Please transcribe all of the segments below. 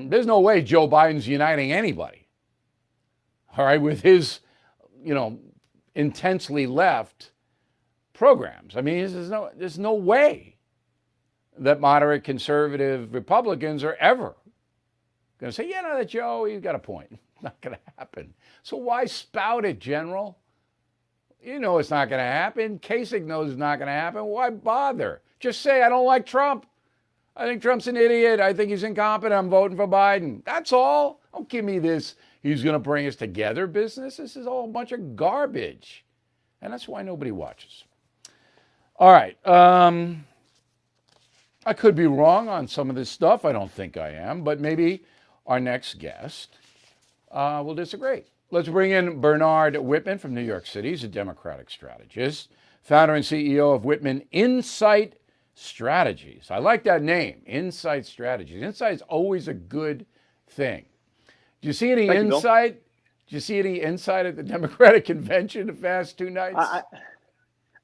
There's no way Joe Biden's uniting anybody, all right, with his, intensely left programs. I mean, there's no way that moderate conservative Republicans are ever going to say, that Joe, you've got a point. Not going to happen. So why spout it, General? You know it's not going to happen. Kasich knows it's not going to happen. Why bother? Just say, I don't like Trump. I think Trump's an idiot. I think he's incompetent. I'm voting for Biden. That's all. Don't give me this, he's going to bring us together business. This is all a bunch of garbage. And that's why nobody watches. All right. I could be wrong on some of this stuff. I don't think I am. But maybe our next guest will disagree. Let's bring in Bernard Whitman from New York City. He's a Democratic strategist, founder and CEO of Whitman Insight Strategies. I like that name, Insight Strategies. Insight is always a good thing. Do you see any insight? Did you see any insight at the Democratic convention the past 2 nights?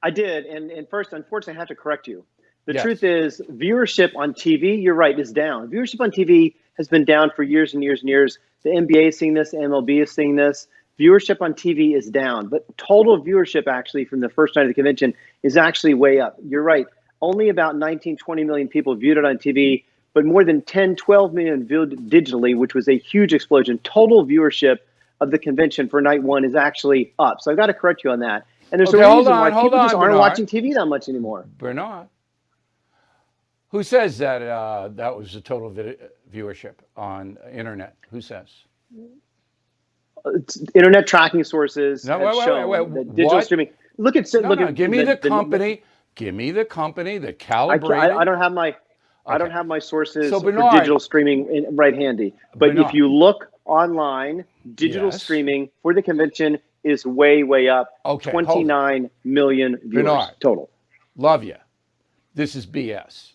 I did. And first, unfortunately, I have to correct you. The truth is, viewership on TV, you're right, is down. Viewership on TV has been down for years and years and years. The NBA is seeing this, the MLB is seeing this. Viewership on TV is down, but total viewership actually from the first night of the convention is actually way up. You're right. Only about 19, 20 million people viewed it on TV, but more than 10, 12 million viewed digitally, which was a huge explosion. Total viewership of the convention for night one is actually up. So I've got to correct you on that. And there's a reason why people just aren't watching TV that much anymore. Bernard, who says that that was the total viewership on internet? Who says? Internet tracking sources have shown that digital streaming. Look at give me the company. Give me the company that calibrated. I don't have my I don't have my sources for digital streaming right handy. But if you look online, digital streaming for the convention is way, way up. 29 million viewers total. Love you. This is BS.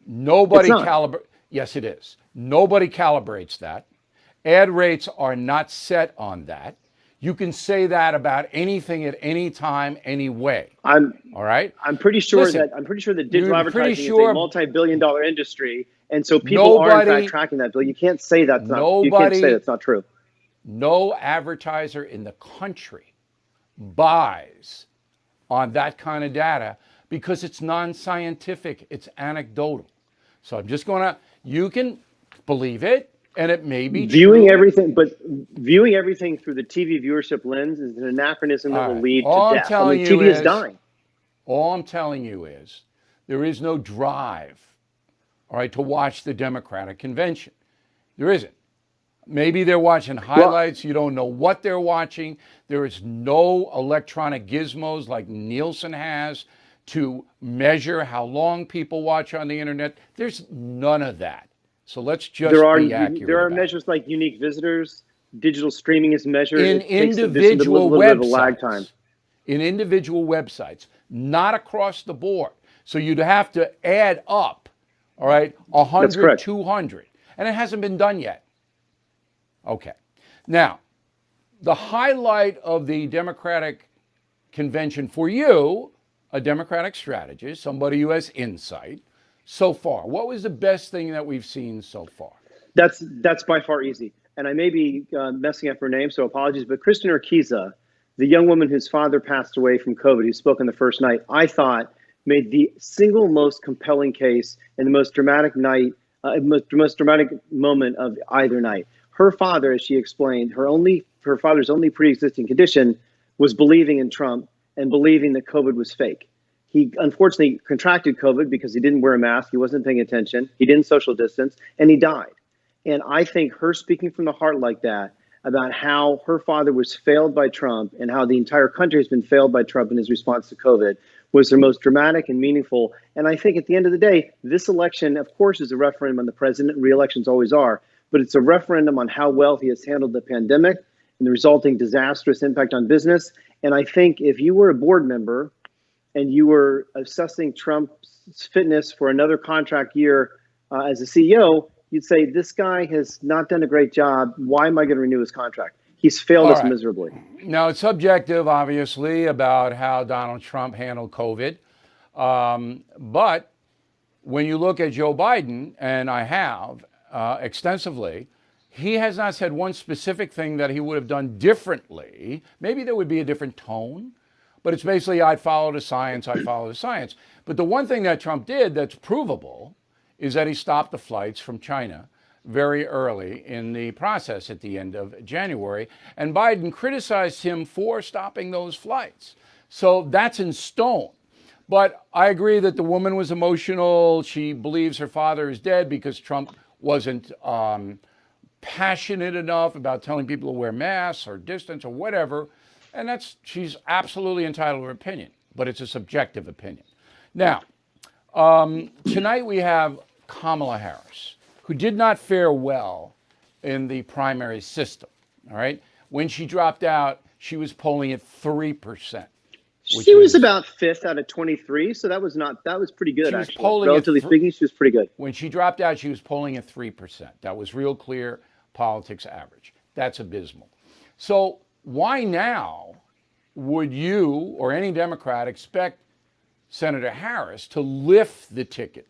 Nobody calibrates. Yes, it is. Nobody calibrates that. Ad rates are not set on that. You can say that about anything at any time, any way. All right. I'm pretty sure that digital advertising is a multi-billion-dollar industry, and so people are in fact tracking that. But you can't say that's not. You can't say that's not true. No advertiser in the country buys on that kind of data because it's non-scientific. It's anecdotal. So I'm just gonna. You can believe it. And it may be viewing everything through the TV viewership lens is an anachronism that will lead to death. TV is dying. All I'm telling you is there is no drive, to watch the Democratic convention. There isn't. Maybe they're watching highlights. You don't know what they're watching. There is no electronic gizmos like Nielsen has to measure how long people watch on the internet. There's none of that. So let's just be accurate. There are measures like unique visitors. Digital streaming is measured in individual websites. In individual websites, not across the board. So you'd have to add up, 100, 200. And it hasn't been done yet. Okay. Now, the highlight of the Democratic convention for you, a Democratic strategist, somebody who has insight, so far, what was the best thing that we've seen so far? That's by far easy. And I may be messing up her name, so apologies. But Kristen Urquiza, the young woman whose father passed away from COVID, who spoke on the first night, I thought made the single most compelling case and the most dramatic most dramatic moment of either night. Her father, as she explained, her father's only pre-existing condition was believing in Trump and believing that COVID was fake. He unfortunately contracted COVID because he didn't wear a mask. He wasn't paying attention. He didn't social distance, and he died. And I think her speaking from the heart like that about how her father was failed by Trump and how the entire country has been failed by Trump in his response to COVID was the most dramatic and meaningful. And I think at the end of the day, this election, of course, is a referendum on the president. Re-elections always are. But it's a referendum on how well he has handled the pandemic and the resulting disastrous impact on business. And I think if you were a board member and you were assessing Trump's fitness for another contract year as a CEO, you'd say, this guy has not done a great job. Why am I going to renew his contract? He's failed us miserably. Now, it's subjective, obviously, about how Donald Trump handled COVID. But when you look at Joe Biden, and I have, extensively. He has not said one specific thing that he would have done differently. Maybe there would be a different tone, but it's basically, I'd follow the science, I'd follow the science. But the one thing that Trump did that's provable is that he stopped the flights from China very early in the process at the end of January. And Biden criticized him for stopping those flights. So that's in stone. But I agree that the woman was emotional. She believes her father is dead because Trump wasn't passionate enough about telling people to wear masks or distance or whatever. And she's absolutely entitled to her opinion, but it's a subjective opinion. Now, tonight we have Kamala Harris, who did not fare well in the primary system. All right. When she dropped out, she was polling at 3%. She was about fifth out of 23, so that was pretty good, she was actually. polling Relatively speaking, she was pretty good. When she dropped out, she was polling at 3%. That was real clear politics average. That's abysmal. So why now would you or any Democrat expect Senator Harris to lift the ticket?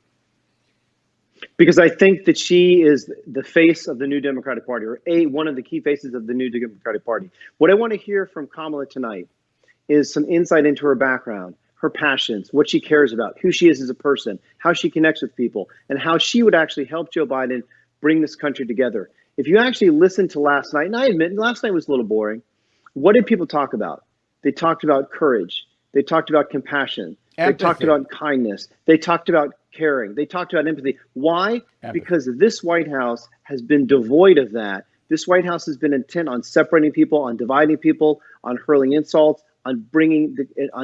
Because I think that she is the face of the new Democratic Party, or one of the key faces of the new Democratic Party. What I want to hear from Kamala tonight is some insight into her background, her passions, what she cares about, who she is as a person, how she connects with people, and how she would actually help Joe Biden bring this country together. If you actually listen to last night, and I admit last night was a little boring, what did people talk about? They talked about courage. They talked about compassion. Empathy. They talked about kindness. They talked about caring. They talked about empathy. Why? Empathy. Because this White House has been devoid of that. This White House has been intent on separating people, on dividing people, on hurling insults, on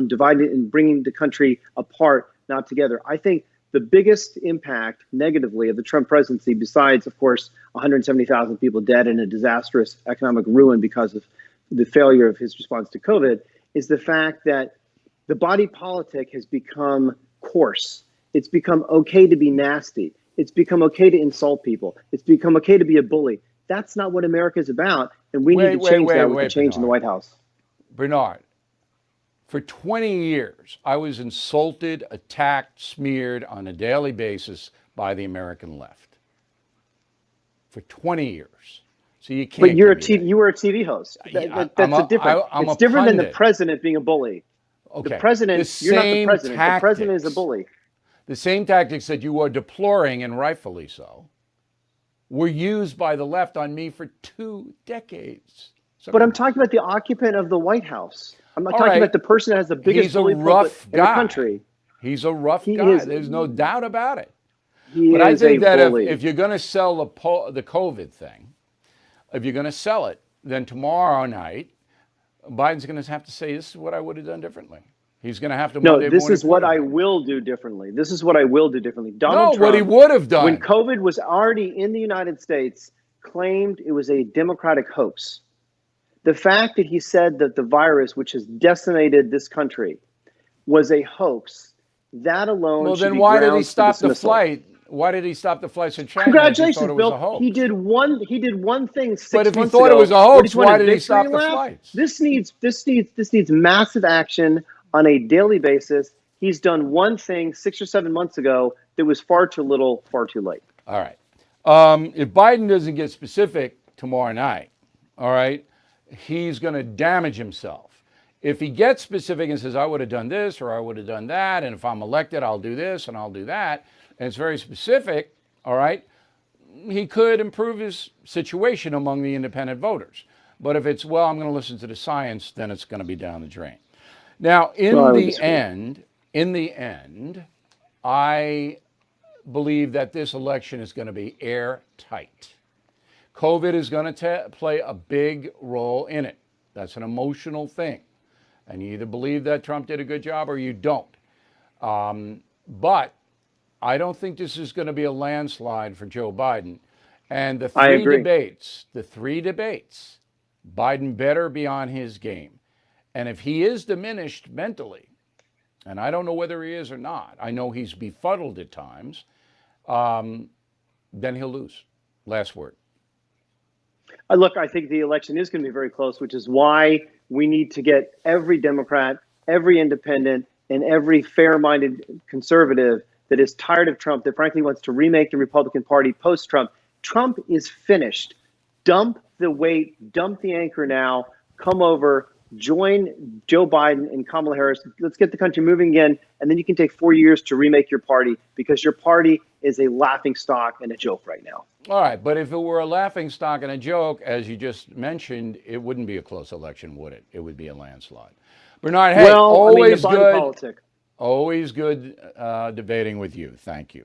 dividing and bringing the country apart, not together. I think the biggest impact negatively of the Trump presidency, besides, of course, 170,000 people dead and a disastrous economic ruin because of the failure of his response to COVID, is the fact that the body politic has become coarse. It's become okay to be nasty. It's become okay to insult people. It's become okay to be a bully. That's not what America is about, and we need to change that with the change in the White House. Bernard, for 20 years, I was insulted, attacked, smeared on a daily basis by the American left. For 20 years. So you can't. But you were a TV host. That's a different. It's different than the president being a bully. Okay. The president, you're not the president. The president is a bully. The same tactics that you are deploring, and rightfully so, were used by the left on me for 2 decades. But I'm talking about the occupant of the White House. I'm not talking about the person that has the biggest bully pulpit in the country. He's a rough guy. There's no doubt about it. But I think that if you're going to sell the COVID thing, if you're going to sell it, then tomorrow night, Biden's going to have to say, this is what I would have done differently. He's going to have to. No, this is what I will do differently. This is what I will do differently. Donald Trump, what he would have done. When COVID was already in the United States, claimed it was a Democratic hoax. The fact that he said that the virus, which has decimated this country, was a hoax, that alone. Well, then why did he stop the flight? Why did he stop the flights in China? Congratulations, Bill. He did one thing 6 months ago. But if he thought it was a hoax, why did he stop the flights? This needs massive action on a daily basis. He's done one thing 6 or 7 months ago that was far too little, far too late. All right. If Biden doesn't get specific tomorrow night, all right, he's going to damage himself. If he gets specific and says, I would have done this or I would have done that, and if I'm elected, I'll do this and I'll do that, and it's very specific, all right, he could improve his situation among the independent voters. But if it's, well, I'm going to listen to the science, then it's going to be down the drain. Now, in the end, I believe that this election is going to be airtight. COVID is going to play a big role in it. That's an emotional thing. And you either believe that Trump did a good job or you don't. But I don't think this is going to be a landslide for Joe Biden. And the three debates, Biden better be on his game. And if he is diminished mentally, and I don't know whether he is or not, I know he's befuddled at times, then he'll lose. Last word. Look, I think the election is going to be very close, which is why we need to get every Democrat, every independent, and every fair-minded conservative that is tired of Trump, that frankly wants to remake the Republican Party post-Trump, Trump is finished. Dump the weight, dump the anchor now, come over, join Joe Biden and Kamala Harris. Let's get the country moving again. And then you can take 4 years to remake your party, because your party is a laughing stock and a joke right now. All right, but if it were a laughing stock and a joke, as you just mentioned, it wouldn't be a close election, would it? It would be a landslide. Bernard, hey, Well, I mean, always the Biden good. politic. Always good debating with you. Thank you.